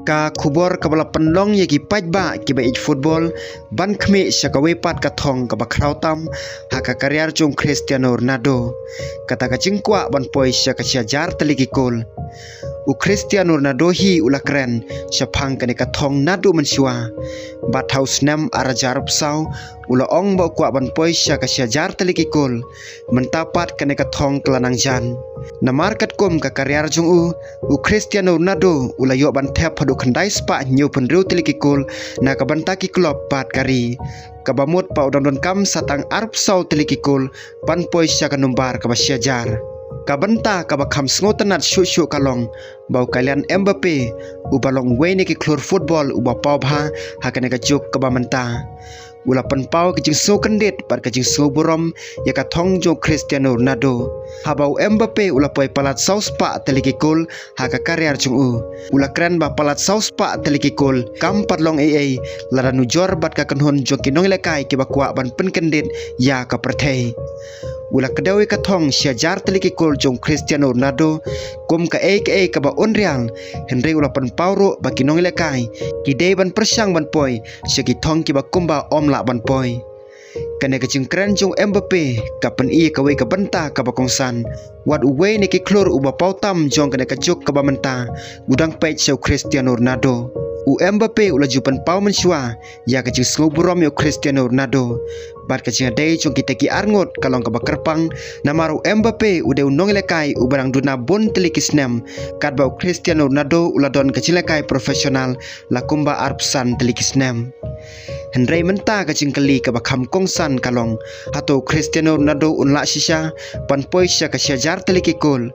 Ka khubor ka bala penlong ye ki pajba ki ba football ban khme shakawe pat ka thong ka ba krautam ha ka karyar chung Cristiano Ronaldo kata ka chingkwa ban poi shaka jar teliki kol u Cristiano Ronaldo hi ulakren shapang ka ne ka thong nadu mansiwa bat house nam arajar psau ula ong ba kwa ban poi shaka jar teliki kol mentapat ka ne ka thong klanang jan namar kat kom ka karyar chung u Cristiano Ronaldo ula yo ban thep hadu khandai spa nyu penru teliki kol na ka banta ki klop pat kari kabamut pa udon kam satang arp sau teliki kol ban poi shaka numbar ka ba jar kabanta kaba kham sngotanat shu kalong bau kalian Mbappe ubalong wene ki klor football uba pau bha hakane ka juk kaba manta ula pan pau ki jing so kandet par ka jing so borom ya ka thong jo Cristiano Ronaldo habau Mbappe ula poi palat saus pa teliki kol ha ka karyar chung ula kran ba palat saus pa teliki kol kam patlong ai lara nu jor bat ka kanhon jo kinong lekai ki ba kwa ban pen kandet ya ka prathei ula kadawi ka thong jar teliki kol jong Cristiano Ronaldo kum ka ka ba onreal henry ula pan pauro ba kinong lekai ki dei ban persang ban poi ki thong ki ba kumba om la ban poi kane ka jing kran jong Mbappe ka pan ka we ka banta ka ba kongsan wat uwe ne ki klor uba pautam jong kane ka juk ka ba menta udang pei show Cristiano Ronaldo u Mbappe ula jupan pau menshwa ya ka jing sloburom yo Cristiano Ronaldo bat ka jing dei jong kita ki arngot kalong ka ba kerpang namaru Mbappe ude unong lekai u barang duna bon telikisnem kat ba Cristiano Ronaldo ula don ka lekai profesional lakumba arpsan telikisnem Henry menta ka jingkali ka bakham kongsan kalong hato Cristiano Ronaldo unla shisha pan poi sha ka jar teliki kol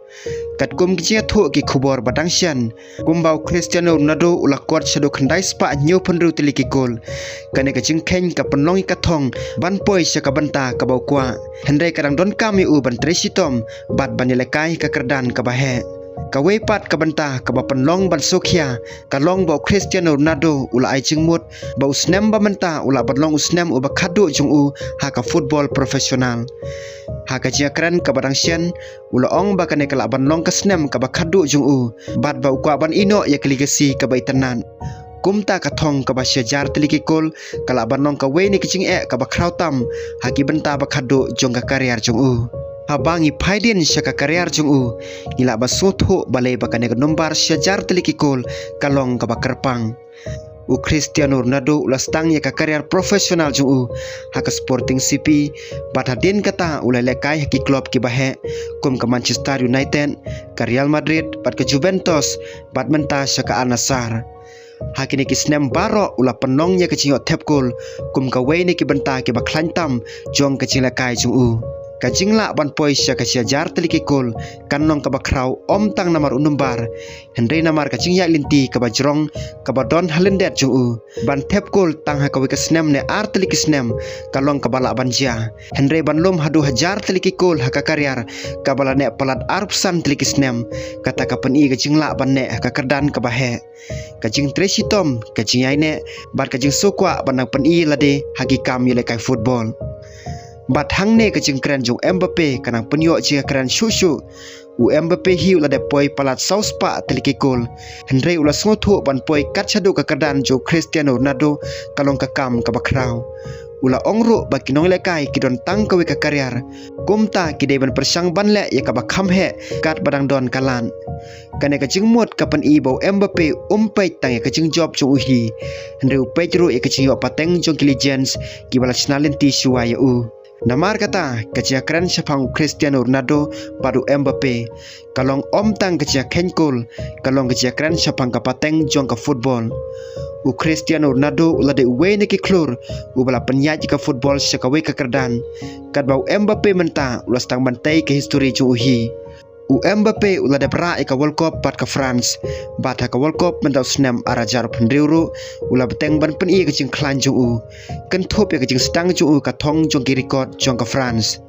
kat kum ki thu ki khubor badang sian kumbau Cristiano Ronaldo ula kwat shado khandai spa nyu phanru teliki kol kane ka jingkhen ka panlong ka thong ban poi sha ka banta ka bau kwa Henry karang don kami u ban tresitom bat banelekai ka kerdan ka bahe kawe pat ka banta ka ba panlong ban sokhia ka long ba Cristiano Ronaldo ula ai chingmut ba usnem ba menta ula badlong usnem u ba khadu jung ha ka football profesional ha ka jiakran ka badang sian ula ong ba ka ne kala banlong ka snem ka ba khadu jung bat ba ukwa ban ino ya keligasi ka ba itanan kumta ka thong ka ba jar teliki kol kala banlong ka we ni kiching ka ba krautam ha ki banta ba khadu jong ka karyar jung habangi phaidin shaka karyar chung ila ba sotho balai ba kane numbar jar teliki kol kalong ka ba kerpang u Cristiano Ronaldo ula stang ya ka karyar profesional chung ha ka Sporting CP bat hadin kata ula lekai ki klub ki bahe kum ka Manchester United ka Real Madrid bat ka Juventus bat menta shaka Al Nassr hakini ki snem baro ula penongnya ke cingo tepkol kum ka we ni ki benta ki ba khlantam jong ka cing lekai chung ka jingla ban poi sha ka jar teliki kol kanong ka ba krau om tang namar unumbar Henry namar ka jingya linti ka ba jrong ka ba don halendet ju ban thep kol tang ha ka we ka snem ne ar teliki snem kalong ka bala banja Henry ban lom hadu hajar teliki kol ha ka karyar ka bala ne palat arpsan teliki snem kata ka pen ka jingla ban ne ka kerdan ka ba he ka jing tresitom ka jingai ne bat ka jing sokwa ban pen lade hagi kam yele kai football bat hangne ka jingkran jong Mbappe kanang penyo jia kran shu u Mbappe hi ula de poi palat saus pa teliki kol Henry ula sngotu ban poi kat chadu ka kadan jo Cristiano Ronaldo kalong ka kam ka bakrau ula ongru ba kinong lekai kidon tang ka we ka karyar kumta kidai ban persang ban le ya ka ba kham he kat badang don kalan kane ka jingmot ka pan ibo Mbappe umpai tang ya ka jing job jo uhi Henry upai jru ya ka jing yo pateng jong kiligence ki bala chnalin ti shuwa ya namar kata kajiakran syapang Cristiano Ronaldo baru Mbappe kalong om tang kajiakhen kol kalong kajiakran syapang kapateng jong ka football u Cristiano Ronaldo ulade we ne ki klur u bala penyaj ka football syakawe ka kerdan kat bau Mbappe menta ulas tang bantai ke history ju uhi u Mbappe ulade pra ka World Cup pat ka France bat ka World Cup menta snem arajar pendriuru ula beteng ban pen ka jing klan ju kan thop ya ka jing stang ju ka thong jong ki record jong ka France